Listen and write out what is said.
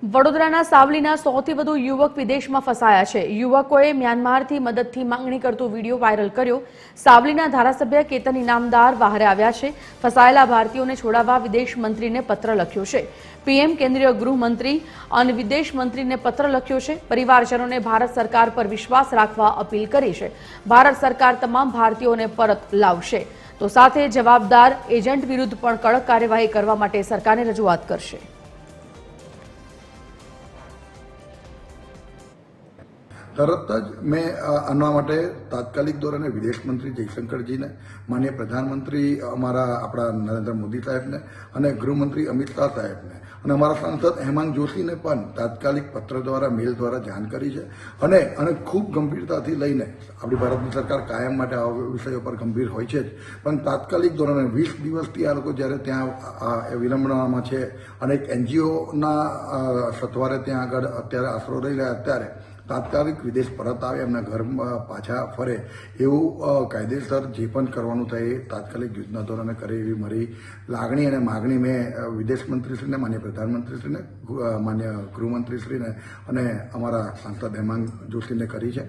વડોદરાના સાવલીના 100થી વધુ યુવક વિદેશમાં ફસાયા છે। યુવકોએ મ્યાનમારથી મદદની માંગણી કરતો વિડીયો વાયરલ કર્યો। સાવલીના ધારાસભ્ય કેતન ઇનામદાર બહાર આવ્યા છે। ફસાયેલા ભારતીયોને છોડાવવા વિદેશ મંત્રીને પત્ર લખ્યો છે। પીએમ કેન્દ્રીય ગૃહમંત્રી અને વિદેશ મંત્રીને પત્ર લખ્યો છે। પરિવારજનોને ભારત સરકાર પર વિશ્વાસ રાખવા અપીલ કરી છે। ભારત સરકાર તમામ ભારતીયોને પરત લાવશે તો સાથે જવાબદાર એજન્ટ વિરુદ્ધ પણ કડક કાર્યવાહી કરવા માટે સરકારને રજૂઆત કરશે। तरत ज मैं आना माटे तात्कालिक धोरणे विदेश मंत्री जयशंकर जी ने माननीय प्रधानमंत्री अमरा अपना नरेंद्र मोदी साहेब ने अने गृहमंत्री अमित शाह साहेब ने अने अमरा सांसद हेमंत जोशी ने पण तात्कालिक पत्र द्वारा मेल द्वारा जाण करी छे अने अने खूब गंभीरताथी लईने आपणी भारतनी सरकार कायम माटे आ विषयो पर गंभीर होय छे पण तात्कालिक धोरणे 20 दिवसथी आ लोको ज्यारे त्यां विलंबनामां छे अने एक एनजीओ ना सत्वारे त्यां आगळ अत्यारे आसरो रही रह्या अत्यारे तात्कालिक विदेश परत आवे एमना घर पाछा फरे एवं कायदेसर जे पण करवानुं थाय ए तात्कालिक युद्धना धोरणे करे एवी मारी लागणी अने मागणी मैं विदेश मंत्रीश्रीने माननीय प्रधानमंत्रीश्रीने माननीय गृहमंत्रीश्रीने अने अमारा सांसद हेमंत जोशीने करी छे।